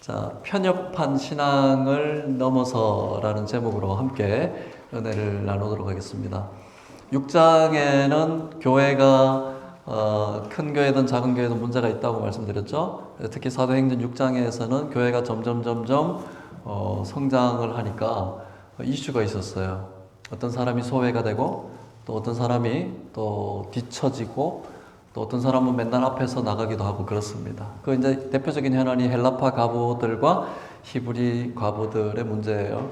자, 편협한 신앙을 넘어서라는 제목으로 함께 은혜를 나누도록 하겠습니다. 6장에는 교회가 큰 교회든 작은 교회든 문제가 있다고 말씀드렸죠. 특히 사도행전 6장에서는 교회가 점점 성장을 하니까 이슈가 있었어요. 어떤 사람이 소외가 되고 또 어떤 사람이 또 뒤처지고 또 어떤 사람은 맨날 앞에서 나가기도 하고 그렇습니다. 그 이제 대표적인 현안이 헬라파 과부들과 히브리 과부들의 문제예요.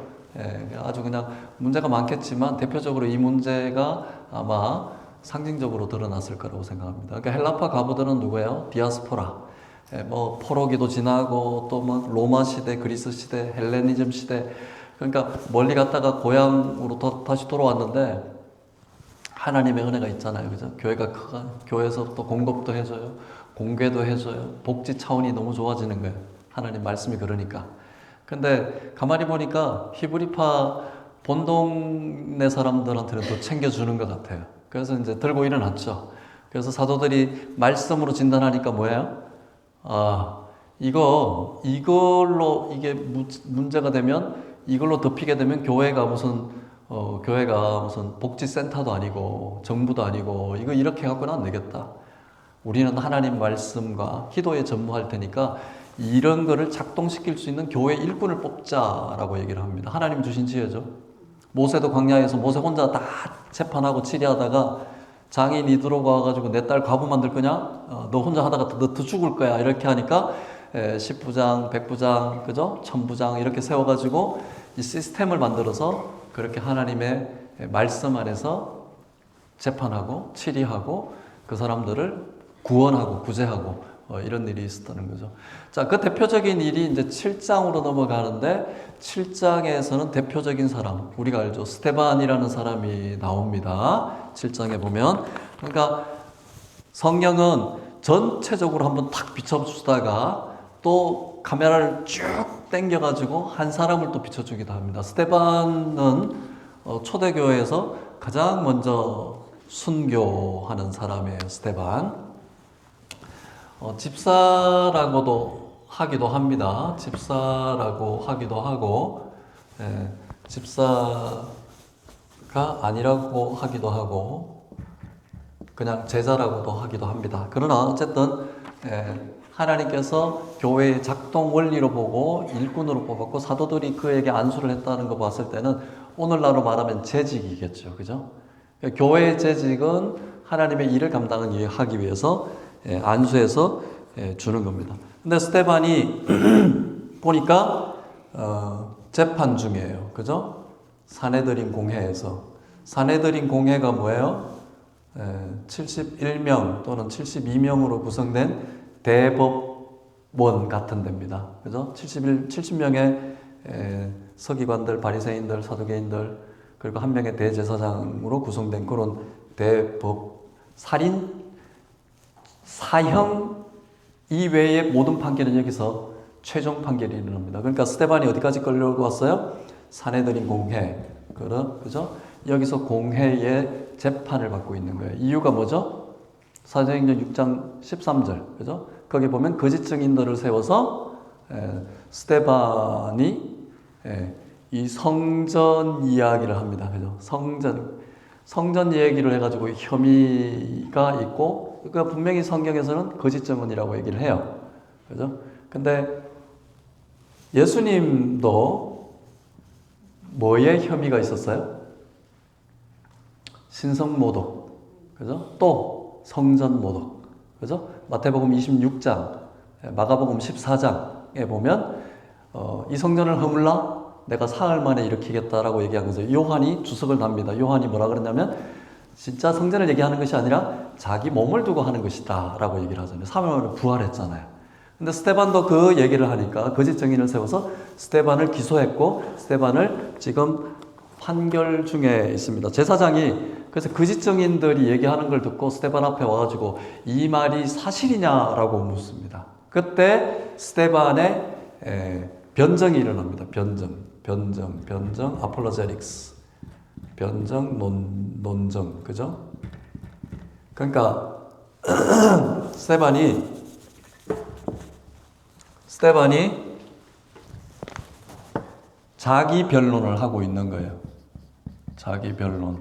아주 그냥 문제가 많겠지만 대표적으로 이 문제가 아마 상징적으로 드러났을 거라고 생각합니다. 그러니까 헬라파 과부들은 누구예요? 디아스포라. 뭐 포로기도 지나고 또 뭐 로마 시대, 그리스 시대, 헬레니즘 시대. 그러니까 멀리 갔다가 고향으로 다시 돌아왔는데 하나님의 은혜가 있잖아요. 그죠? 교회가 크가 교회에서 또 공급도 해줘요. 공개도 해줘요. 복지 차원이 너무 좋아지는 거예요. 하나님 말씀이 그러니까. 근데 가만히 보니까 히브리파 본동네 사람들한테는 더 챙겨주는 것 같아요. 그래서 이제 들고 일어났죠. 그래서 사도들이 말씀으로 진단하니까 뭐예요? 이걸로 이게 문제가 되면 이걸로 덮이게 되면 교회가 무슨 복지센터도 아니고 정부도 아니고 이거 이렇게 갖고는 안 되겠다. 우리는 하나님 말씀과 기도에 전무할 테니까 이런 거를 작동시킬 수 있는 교회 일꾼을 뽑자라고 얘기를 합니다. 하나님 주신 지혜죠. 모세도 광야에서 모세 혼자 다 재판하고 치리하다가 장인이 들어와가지고 내 딸 과부 만들 거냐? 너 혼자 하다가 너 죽을 거야. 이렇게 하니까 10부장, 100부장, 그죠? 1000부장 이렇게 세워가지고 이 시스템을 만들어서 그렇게 하나님의 말씀 안에서 재판하고 치리하고 그 사람들을 구원하고 구제하고 이런 일이 있었다는 거죠. 자, 그 대표적인 일이 이제 7장으로 넘어가는데 7장에서는 대표적인 사람, 우리가 알죠. 스데반이라는 사람이 나옵니다. 7장에 보면. 그러니까 성령은 전체적으로 한번 탁 비춰주다가 또 카메라를 쭉 당겨가지고 한 사람을 또 비춰주기도 합니다. 스데반은 초대교회에서 가장 먼저 순교하는 사람이에요. 스데반. 집사라고도 하기도 합니다. 집사라고 하기도 하고, 집사가 아니라고 하기도 하고, 그냥 제자라고도 하기도 합니다. 그러나 어쨌든 하나님께서 교회의 작동 원리로 보고 일꾼으로 뽑았고 사도들이 그에게 안수를 했다는 거 봤을 때는 오늘날로 말하면 재직이겠죠. 그죠? 교회의 재직은 하나님의 일을 감당하기 위해서 안수해서 주는 겁니다. 근데 스데반이 보니까 재판 중이에요. 그죠? 사내들인 공회에서. 사내들인 공회가 뭐예요? 71명 또는 72명으로 구성된 대법원 같은 데입니다. 그죠? 70명의 서기관들, 바리새인들, 사두개인들, 그리고 한 명의 대제사장으로 구성된 그런 사형 이외의 모든 판결은 여기서 최종 판결이 일어납니다. 그러니까 스데반이 어디까지 끌려왔어요? 사내들인 공회. 그죠? 여기서 공회의 재판을 받고 있는 거예요. 이유가 뭐죠? 사도행전 6장 13절, 그죠? 거기 보면 거짓 증인들을 세워서 스데반이 이 성전 이야기를 합니다, 그죠? 성전 얘기를 해가지고 혐의가 있고, 그러니까 분명히 성경에서는 거짓 증언이라고 얘기를 해요, 그죠? 근데 예수님도 뭐에 혐의가 있었어요? 신성모독, 그죠? 또 성전 모독, 그죠? 마태복음 26장, 마가복음 14장에 보면 이 성전을 허물라 내가 사흘 만에 일으키겠다라고 얘기하면서 요한이 주석을 답니다. 요한이 뭐라 그러냐면 진짜 성전을 얘기하는 것이 아니라 자기 몸을 두고 하는 것이다 라고 얘기를 하잖아요. 3일 만에 부활했잖아요. 근데 스데반도 그 얘기를 하니까 거짓 증인을 세워서 스데반을 기소했고 스데반을 지금 판결 중에 있습니다. 제사장이 그래서 거짓 증인들이 얘기하는 걸 듣고 스데반 앞에 와가지고 이 말이 사실이냐라고 묻습니다. 그때 스데반의 변정이 일어납니다. 변정, 아폴로제틱스, 변정, 논정, 그죠? 그러니까 스데반이 자기 변론을 하고 있는 거예요. 자기 변론.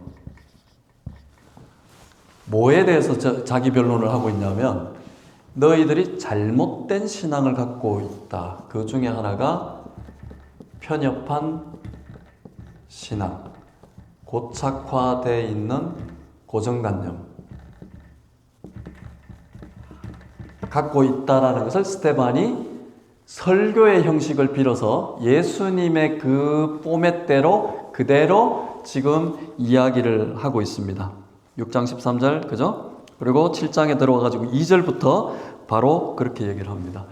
뭐에 대해서 자기 변론을 하고 있냐면 너희들이 잘못된 신앙을 갖고 있다. 그 중에 하나가 편협한 신앙, 고착화되어 있는 고정관념 갖고 있다라는 것을 스데반이 설교의 형식을 빌어서 예수님의 그 포맷대로 그대로 지금 이야기를 하고 있습니다. 6장 13절 그죠? 그리고 7장에 들어와가지고 2절부터 바로 그렇게 얘기를 합니다.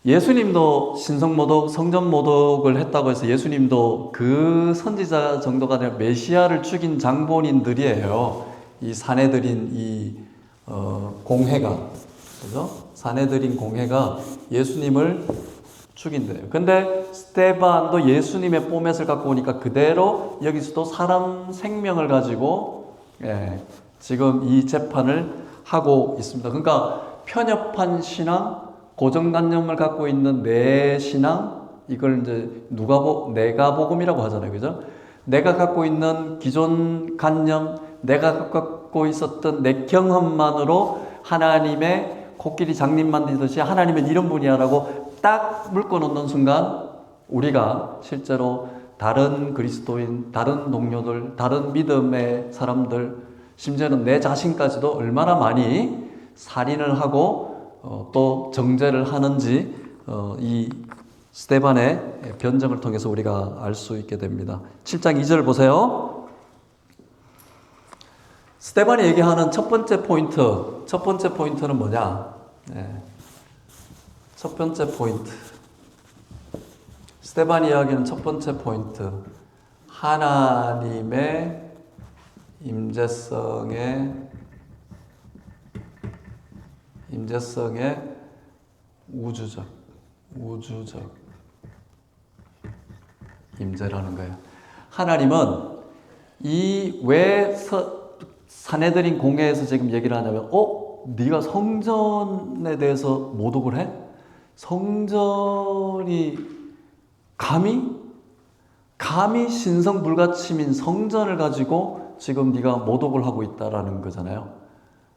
예수님도 신성모독, 성전모독을 했다고 해서 예수님도 그 선지자 정도가 아니라 메시아를 죽인 장본인들이에요. 이 사내들인 이 공회가, 그죠? 사내들인 공회가 예수님을 죽인대요. 근데 스데반도 예수님의 포맷을 갖고 오니까 그대로 여기서도 사람 생명을 가지고 지금 이 재판을 하고 있습니다. 그러니까 편협한 신앙, 고정관념을 갖고 있는 내 신앙, 이걸 이제 내가 복음이라고 하잖아요. 그죠? 내가 갖고 있는 기존 관념, 내가 갖고 있었던 내 경험만으로 하나님의 코끼리 장님 만들듯이 하나님은 이런 분이야라고 딱 묶어놓는 순간 우리가 실제로 다른 그리스도인, 다른 동료들, 다른 믿음의 사람들, 심지어는 내 자신까지도 얼마나 많이 살인을 하고 또 정죄를 하는지 이 스데반의 변증을 통해서 우리가 알 수 있게 됩니다. 7장 2절 보세요. 스데반이 얘기하는 첫 번째 포인트는 뭐냐? 첫 번째 포인트. 스데반이 이야기하는 첫 번째 포인트. 하나님의 임재성의 우주적 임재라는 거예요. 하나님은 왜 사내들인 공회에서 지금 얘기를 하냐면 네가 성전에 대해서 모독을 해? 성전이 감히 신성 불가침인 성전을 가지고 지금 네가 모독을 하고 있다라는 거잖아요.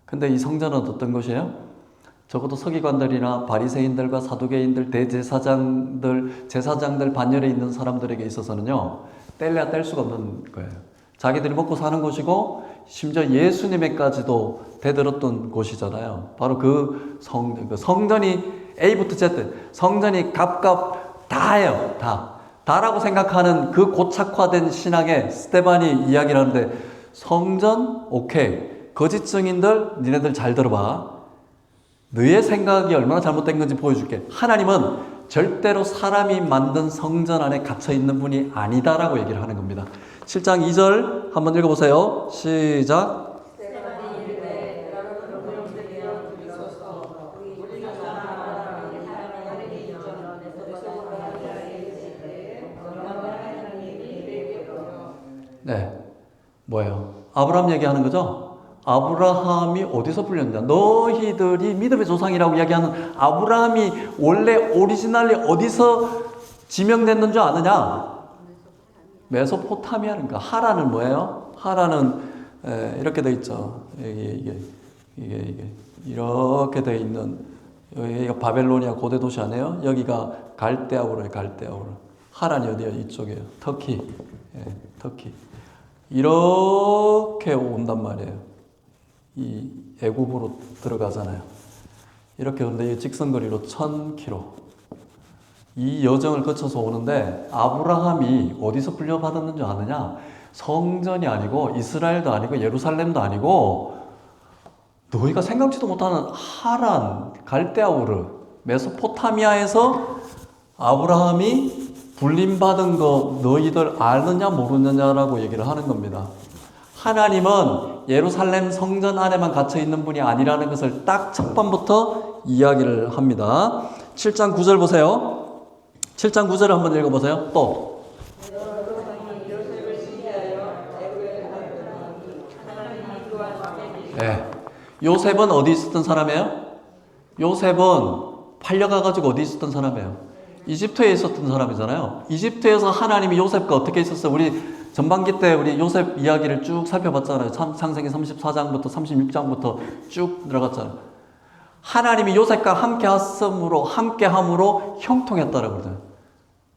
근데 이 성전은 어떤 것이에요? 적어도 서기관들이나 바리새인들과 사두개인들, 대제사장들, 제사장들 반열에 있는 사람들에게 있어서는요, 뗄래야 뗄 수가 없는 거예요. 자기들이 먹고 사는 곳이고 심지어 예수님에까지도 대들었던 곳이잖아요. 바로 그 성전이 A부터 Z, 성전이 값값 다예요. 다라고 생각하는 그 고착화된 신앙에 스데반이 이야기를 하는데, 성전 오케이, 거짓 증인들 니네들 잘 들어봐. 너의 생각이 얼마나 잘못된 건지 보여줄게. 하나님은 절대로 사람이 만든 성전 안에 갇혀 있는 분이 아니다라고 얘기를 하는 겁니다. 7장 2절 한번 읽어보세요. 시작. 네, 뭐예요? 아브라함 얘기하는 거죠? 아브라함이 어디서 불렸냐? 너희들이 믿음의 조상이라고 이야기하는 아브라함이 원래 오리지널리 어디서 지명됐는 줄 아느냐? 메소포타미아니까. 하란은 뭐예요? 하란은 이렇게 돼 있죠. 이게 이렇게 돼 있는, 여기가 바벨로니아 고대 도시 아니에요? 여기가 갈대아우르예요. 갈대아우르. 하란이 어디야? 이쪽이에요. 터키. 터키. 이렇게 온단 말이에요. 이 애굽으로 들어가잖아요. 이렇게 오는데 이 직선거리로 1000km. 이 여정을 거쳐서 오는데 아브라함이 어디서 불려받았는 줄 아느냐? 성전이 아니고 이스라엘도 아니고 예루살렘도 아니고 너희가 생각지도 못하는 하란, 갈대아우르, 메소포타미아에서 아브라함이 불림받은 거 너희들 아느냐 모르느냐라고 얘기를 하는 겁니다. 하나님은 예루살렘 성전 안에만 갇혀 있는 분이 아니라는 것을 딱 첫 번부터 이야기를 합니다. 7장 9절 보세요. 7장 9절을 한번 읽어보세요. 또. 네. 요셉은 어디 있었던 사람이에요? 요셉은 팔려가가지고 어디 있었던 사람이에요? 이집트에 있었던 사람이잖아요. 이집트에서 하나님이 요셉과 어떻게 있었어요? 우리 전반기 때 우리 요셉 이야기를 쭉 살펴봤잖아요. 창세기 34장부터 36장부터 쭉 들어갔잖아요. 하나님이 요셉과 함께함으로 형통했다라고 그러잖아요.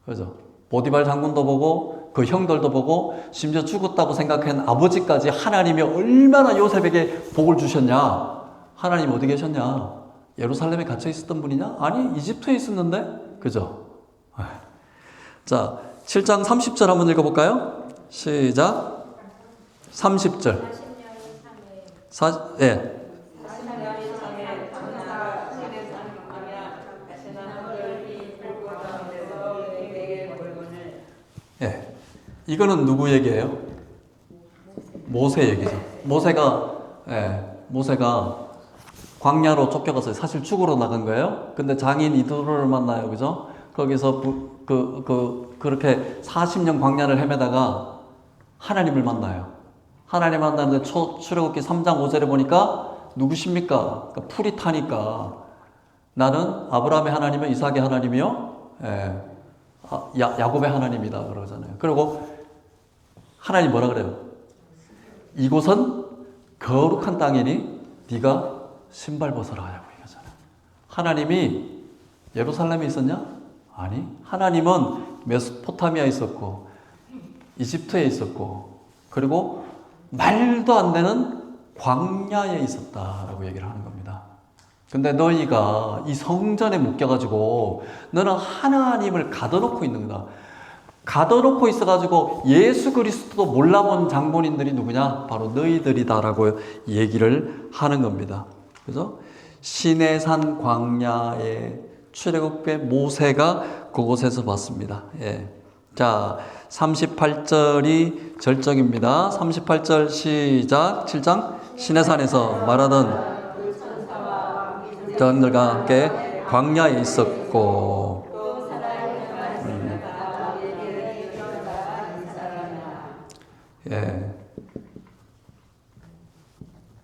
그죠? 보디발 장군도 보고 그 형들도 보고 심지어 죽었다고 생각한 아버지까지 하나님이 얼마나 요셉에게 복을 주셨냐? 하나님 어디 계셨냐? 예루살렘에 갇혀 있었던 분이냐? 아니, 이집트에 있었는데? 그죠? 자, 7장 30절 한번 읽어볼까요? 시작. 30절. 예. 예. 이거는 누구 얘기예요? 모세 얘기죠. 모세가 광야로 쫓겨갔어요. 사실 죽으러 나간 거예요. 근데 장인 이드로를 만나요. 그죠? 거기서 그렇게 40년 광야를 헤매다가 하나님을 만나요. 하나님 만나는데 출애굽기 3장 5절에 보니까 누구십니까? 그러니까 풀이 타니까 나는 아브라함의 하나님이요 이삭의 하나님이요 야곱의 하나님이다 그러잖아요. 그리고 하나님 뭐라 그래요? 이곳은 거룩한 땅이니 네가 신발 벗어라 하냐고 얘기하잖아요. 하나님이 예루살렘에 있었냐? 아니, 하나님은 메소포타미아에 있었고 이집트에 있었고 그리고 말도 안 되는 광야에 있었다라고 얘기를 하는 겁니다. 근데 너희가 이 성전에 묶여가지고 너는 하나님을 가둬놓고 있는 거다. 가둬놓고 있어가지고 예수 그리스도도 몰라본 장본인들이 누구냐? 바로 너희들이다라고 얘기를 하는 겁니다. 그래서 시내산 광야에 출애굽의 모세가 그곳에서 봤습니다. 예. 자, 38절이 절정입니다. 38절 시작. 7장 시내산에서 말하던 저들과 함께 광야에 있었고 예.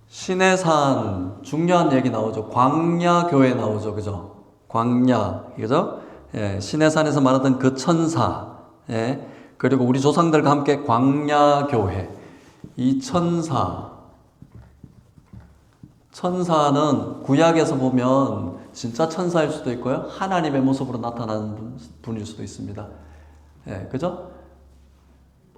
시내산 중요한 얘기 나오죠. 광야 교회 나오죠. 그죠? 광야. 그죠? 예. 시내산에서 말하던 그 천사. 예. 그리고 우리 조상들과 함께 광야 교회. 이 천사는 구약에서 보면 진짜 천사일 수도 있고요. 하나님의 모습으로 나타나는 분일 수도 있습니다. 예. 그죠?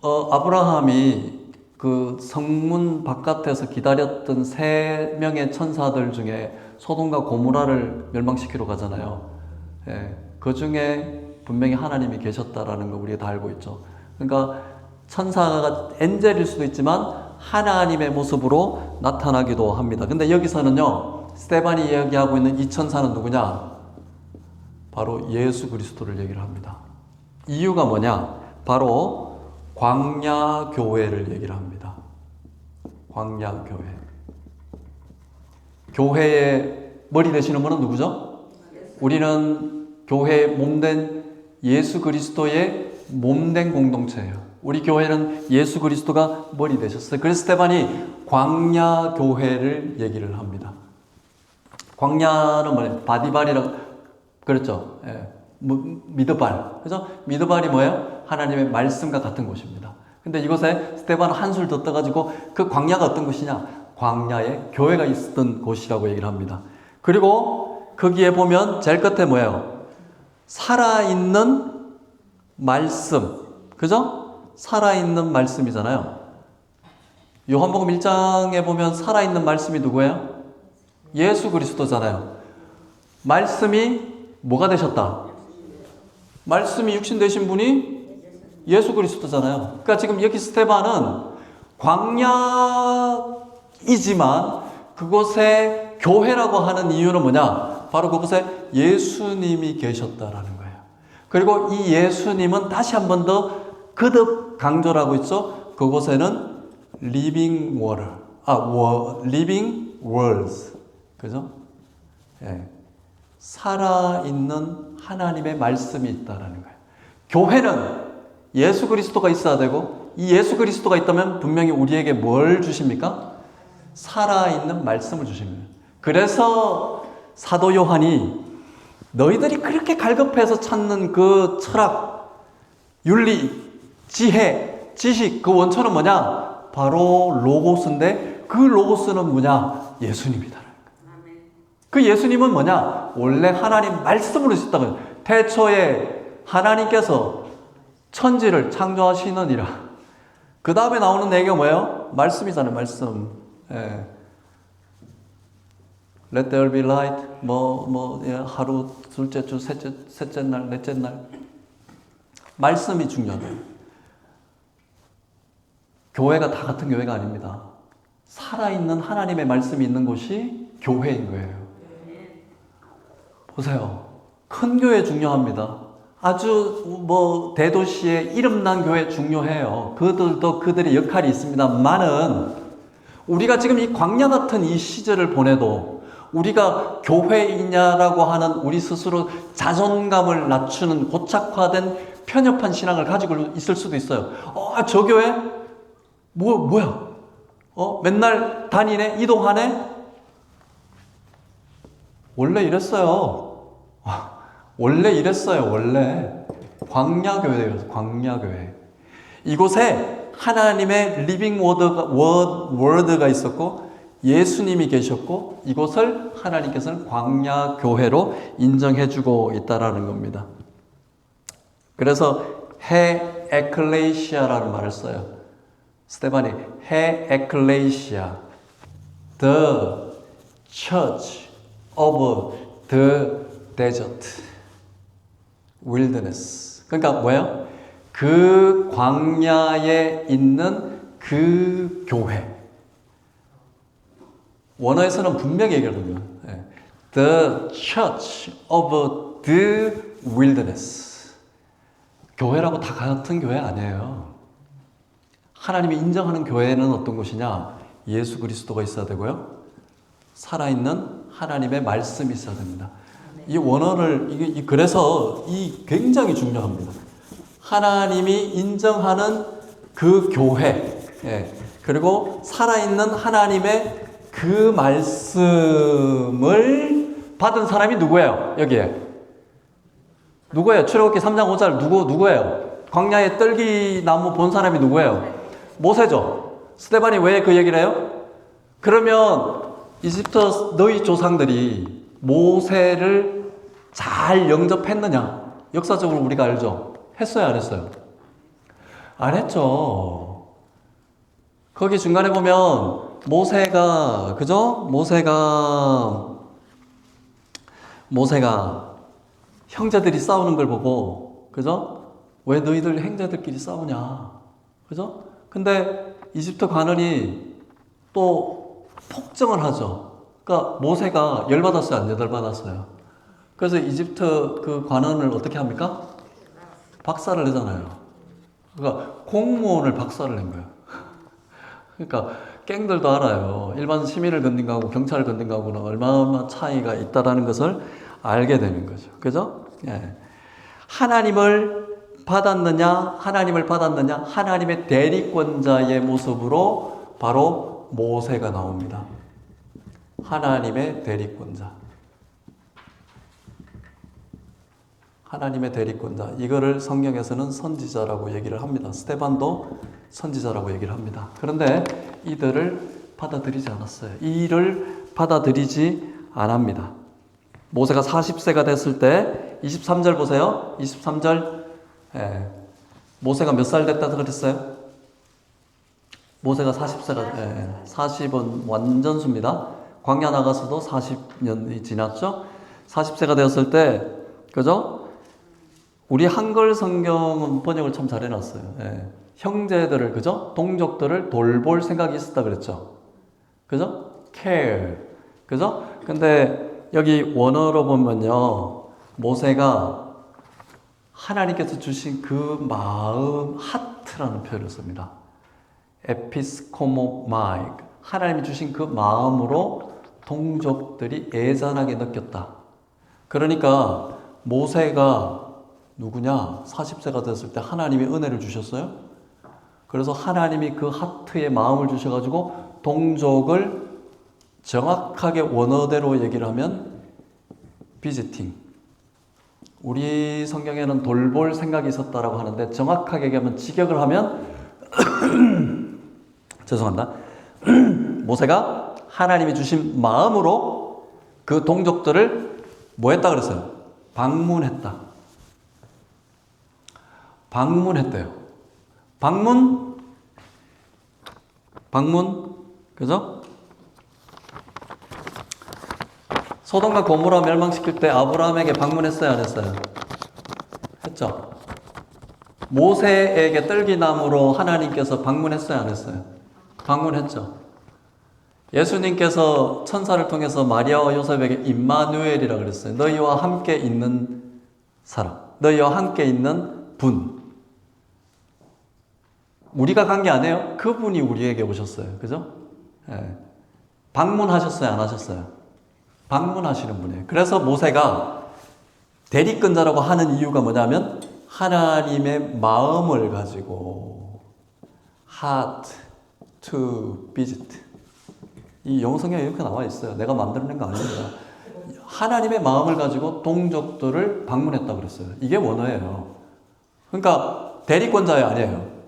아브라함이 그 성문 바깥에서 기다렸던 3명의 천사들 중에 소돔과 고모라를 멸망시키러 가잖아요. 예, 그 중에 분명히 하나님이 계셨다라는 거 우리가 다 알고 있죠. 그러니까 천사가 엔젤일 수도 있지만 하나님의 모습으로 나타나기도 합니다. 근데 여기서는요, 스데반이 이야기하고 있는 이 천사는 누구냐? 바로 예수 그리스도를 얘기를 합니다. 이유가 뭐냐? 바로 광야 교회를 얘기를 합니다. 광야 교회. 교회의 머리 되시는 분은 누구죠? 우리는 교회의 몸된 예수 그리스도의 몸된 공동체예요. 우리 교회는 예수 그리스도가 머리 되셨어요. 그래서 스데반이 광야 교회를 얘기를 합니다. 광야는 뭐예요? 바디발이라고 그랬죠. 예. 미드발. 그래서 미드발이 뭐예요? 하나님의 말씀과 같은 곳입니다. 근데 이곳에 스데반은 한술 더 떠가지고 그 광야가 어떤 곳이냐? 광야에 교회가 있었던 곳이라고 얘기를 합니다. 그리고 거기에 보면 제일 끝에 뭐예요? 살아있는 말씀. 그죠? 살아있는 말씀이잖아요. 요한복음 1장에 보면 살아있는 말씀이 누구예요? 예수 그리스도잖아요. 말씀이 뭐가 되셨다? 말씀이 육신 되신 분이 예수 그리스도잖아요. 그러니까 지금 여기 스데반은 광야이지만 그곳에 교회라고 하는 이유는 뭐냐? 바로 그곳에 예수님이 계셨다라는 거예요. 그리고 이 예수님은 다시 한 번 더 거듭 강조를 하고 있죠. 그곳에는 living water, living words. 그죠? 예. 살아있는 하나님의 말씀이 있다라는 거예요. 교회는 예수 그리스도가 있어야 되고 이 예수 그리스도가 있다면 분명히 우리에게 뭘 주십니까? 살아있는 말씀을 주십니다. 그래서 사도 요한이 너희들이 그렇게 갈급해서 찾는 그 철학, 윤리, 지혜, 지식, 그 원천은 뭐냐? 바로 로고스인데 그 로고스는 뭐냐? 예수님이다. 그 예수님은 뭐냐? 원래 하나님 말씀으로 있었다고. 태초에 하나님께서 천지를 창조하시느니라. 그 다음에 나오는 얘기가 뭐예요? 말씀이잖아요, 말씀. 예. Let there be light. 하루, 둘째 주, 셋째 날, 넷째 날. 말씀이 중요해요. 교회가 다 같은 교회가 아닙니다. 살아있는 하나님의 말씀이 있는 곳이 교회인 거예요. 보세요. 큰 교회 중요합니다. 아주 대도시의 이름난 교회 중요해요. 그들도 그들의 역할이 있습니다만은 우리가 지금 이 광야 같은 이 시절을 보내도 우리가 교회이냐라고 하는 우리 스스로 자존감을 낮추는 고착화된 편협한 신앙을 가지고 있을 수도 있어요. 저 교회? 뭐야? 맨날 다니네? 이동하네? 원래 이랬어요. 원래. 광야교회예요, 광야교회. 이곳에 하나님의 리빙 워드가 있었고, 예수님이 계셨고, 이곳을 하나님께서는 광야교회로 인정해주고 있다라는 겁니다. 그래서 해 에클레시아라는 말을 써요. 스테반이 해 에클레시아, the church of the desert, wilderness. 그러니까 뭐예요? 그 광야에 있는 그 교회. 원어에서는 분명히 얘기하거든요. The church of the wilderness. 교회라고 다 같은 교회 아니에요. 하나님이 인정하는 교회는 어떤 곳이냐? 예수 그리스도가 있어야 되고요. 살아있는 하나님의 말씀이 있어야 됩니다. 이 원어를, 그래서 굉장히 중요합니다. 하나님이 인정하는 그 교회, 그리고 살아있는 하나님의 그 말씀을 받은 사람이 누구예요? 여기에. 누구예요? 출애굽기 3장 5절 누구예요? 광야의 떨기나무 본 사람이 누구예요? 모세죠. 스데반이 왜 그 얘기를 해요? 그러면 이집트 너희 조상들이 모세를 잘 영접했느냐? 역사적으로 우리가 알죠. 했어요, 안 했어요? 안 했죠. 거기 중간에 보면 모세가 형제들이 싸우는 걸 보고, 그죠? 왜 너희들 형제들끼리 싸우냐? 그죠? 근데 이집트 관원이 또 폭정을 하죠. 그러니까 모세가 열받았어요, 안 열받았어요? 그래서 이집트 그 관원을 어떻게 합니까? 박살을 내잖아요. 그러니까 공무원을 박살을 낸 거예요. 그러니까 갱들도 알아요. 일반 시민을 건든 거하고 경찰을 건든 거하고는 얼마나 차이가 있다라는 것을 알게 되는 거죠. 그죠? 예. 하나님을 받았느냐? 하나님의 대리권자의 모습으로 바로 모세가 나옵니다. 하나님의 대리권자. 이거를 성경에서는 선지자라고 얘기를 합니다. 스데반도 선지자라고 얘기를 합니다. 그런데 이들을 받아들이지 않았어요. 이를 받아들이지 않습니다. 모세가 40세가 됐을 때 23절 보세요. 23절. 모세가 몇 살 됐다 그랬어요? 모세가 40세가 40은 완전수입니다. 광야 나가서도 40년이 지났죠. 40세가 되었을 때, 그죠? 우리 한글 성경은 번역을 참 잘 해놨어요. 형제들을, 그죠? 동족들을 돌볼 생각이 있었다 그랬죠. 그죠? care. 그죠? 근데 여기 원어로 보면요, 모세가 하나님께서 주신 그 마음, 하트라는 표현을 씁니다. 에피스코모마이. 하나님이 주신 그 마음으로 동족들이 애잔하게 느꼈다. 그러니까 모세가 누구냐? 40세가 됐을 때 하나님이 은혜를 주셨어요. 그래서 하나님이 그 하트에 마음을 주셔가지고 동족을 정확하게 원어대로 얘기를 하면 비지팅, 우리 성경에는 돌볼 생각이 있었다라고 하는데 정확하게 얘기하면 직역을 하면 죄송합니다. 모세가 하나님이 주신 마음으로 그 동족들을 뭐 했다 그랬어요? 방문했다. 방문했대요. 방문, 그죠? 소돔과 고모라 멸망시킬 때 아브라함에게 방문했어요, 안 했어요? 했죠? 모세에게 뜰기나무로 하나님께서 방문했어요, 안 했어요? 방문했죠? 예수님께서 천사를 통해서 마리아와 요셉에게 임마누엘이라 그랬어요. 너희와 함께 있는 사람, 너희와 함께 있는 분. 우리가 간 게 아니에요. 그분이 우리에게 오셨어요. 그죠? 예. 방문하셨어요, 안 하셨어요? 방문하시는 분이에요. 그래서 모세가 대리권자라고 하는 이유가 뭐냐면 하나님의 마음을 가지고 heart to visit. 이 영어 성경에 이렇게 나와 있어요. 내가 만들어낸 거 아닙니다. 하나님의 마음을 가지고 동족들을 방문했다 그랬어요. 이게 원어예요. 그러니까 대리권자예요, 아니에요?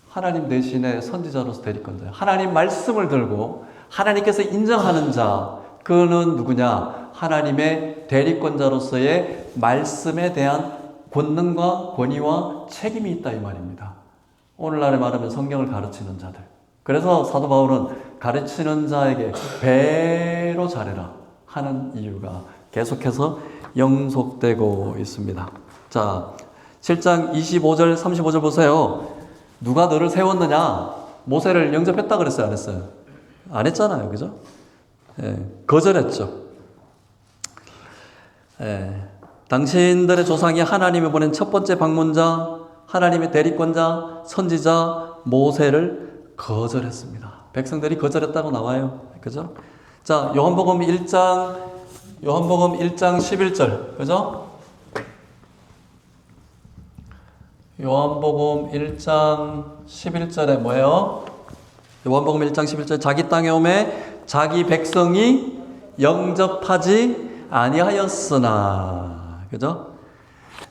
하나님 대신에 선지자로서 대리권자예요. 하나님 말씀을 들고 하나님께서 인정하는 자, 그는 누구냐? 하나님의 대리권자로서의 말씀에 대한 권능과 권위와 책임이 있다 이 말입니다. 오늘날에 말하면 성경을 가르치는 자들. 그래서 사도 바울은 가르치는 자에게 배로 잘해라 하는 이유가 계속해서 영속되고 있습니다. 자, 7장 25절 35절 보세요. 누가 너를 세웠느냐? 모세를 영접했다 그랬어요, 안 했어요? 안 했잖아요, 그죠? 예, 거절했죠. 예, 당신들의 조상이 하나님이 보낸 첫 번째 방문자, 하나님의 대리권자, 선지자 모세를 거절했습니다. 백성들이 거절했다고 나와요. 그죠? 자, 요한복음 1장 11절. 그죠? 요한복음 1장 11절에 뭐예요? 요한복음 1장 11절 자기 땅에 오매 자기 백성이 영접하지 아니하였으나. 그죠?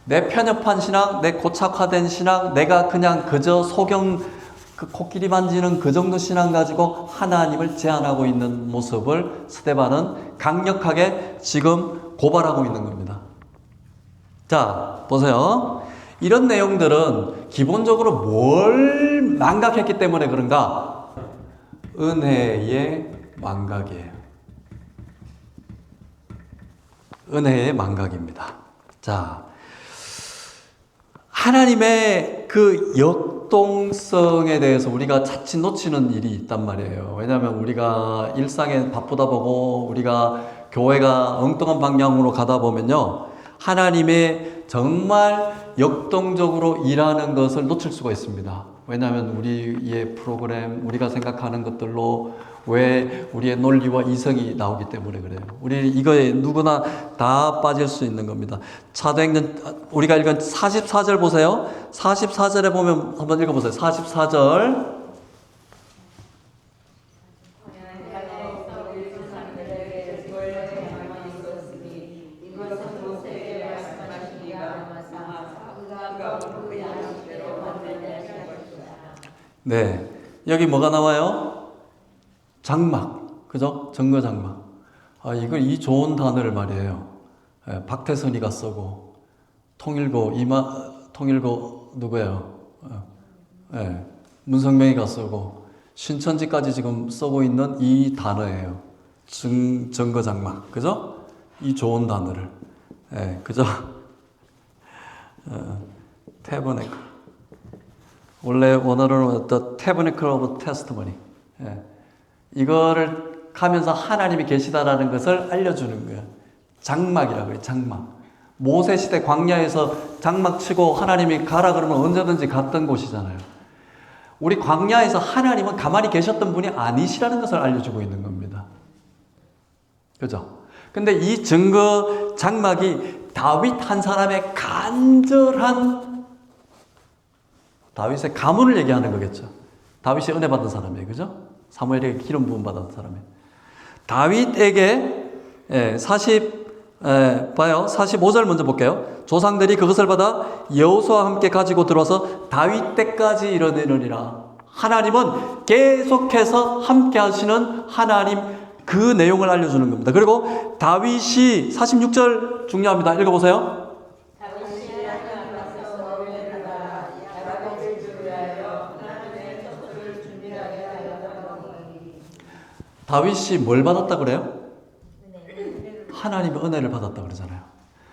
내 편협한 신앙, 내 고착화된 신앙, 내가 그냥 그저 소경 그 코끼리 만지는 그 정도 신앙 가지고 하나님을 제한하고 있는 모습을 스데반은 강력하게 지금 고발하고 있는 겁니다. 자, 보세요. 이런 내용들은 기본적으로 뭘 망각했기 때문에 그런가? 은혜의 망각이에요. 은혜의 망각입니다. 자, 하나님의 그 역동성에 대해서 우리가 자칫 놓치는 일이 있단 말이에요. 왜냐하면 우리가 일상에 바쁘다 보고 우리가 교회가 엉뚱한 방향으로 가다 보면요, 하나님의 정말 역동적으로 일하는 것을 놓칠 수가 있습니다. 왜냐하면 우리의 프로그램, 우리가 생각하는 것들로 왜 우리의 논리와 이성이 나오기 때문에 그래요. 우리 이거에 누구나 다 빠질 수 있는 겁니다. 사도행전 우리가 읽은 44절 보세요. 44절에 보면 한번 읽어보세요. 44절. 네, 여기 뭐가 나와요? 장막, 그죠? 증거장막. 아, 이걸 이 좋은 단어를 말이에요. 예, 박태선이가 쓰고 통일고 누구예요? 예, 문성명이가 쓰고 신천지까지 지금 쓰고 있는 이 단어예요. 증거장막, 그죠? 이 좋은 단어를, 예, 그죠? 태버네클. 원래 원어로는 The Tabernacle of Testimony. 예. 이거를 가면서 하나님이 계시다라는 것을 알려주는 거예요. 장막이라고 해요. 장막. 모세 시대 광야에서 장막 치고 하나님이 가라 그러면 언제든지 갔던 곳이잖아요. 우리 광야에서 하나님은 가만히 계셨던 분이 아니시라는 것을 알려주고 있는 겁니다. 그죠? 근데 이 증거 장막이 다윗 한 사람의 간절한 다윗의 가문을 얘기하는 거겠죠. 다윗이 은혜 받은 사람이에요. 그죠? 사무엘에게 기름 부음 받은 사람이에요. 다윗에게 봐요. 45절 먼저 볼게요. 조상들이 그것을 받아 여호수아와 함께 가지고 들어와서 다윗 때까지 이르니라. 하나님은 계속해서 함께 하시는 하나님, 그 내용을 알려주는 겁니다. 그리고 다윗이 46절 중요합니다. 읽어보세요. 다윗이 뭘 받았다 그래요? 하나님의 은혜를 받았다 그러잖아요.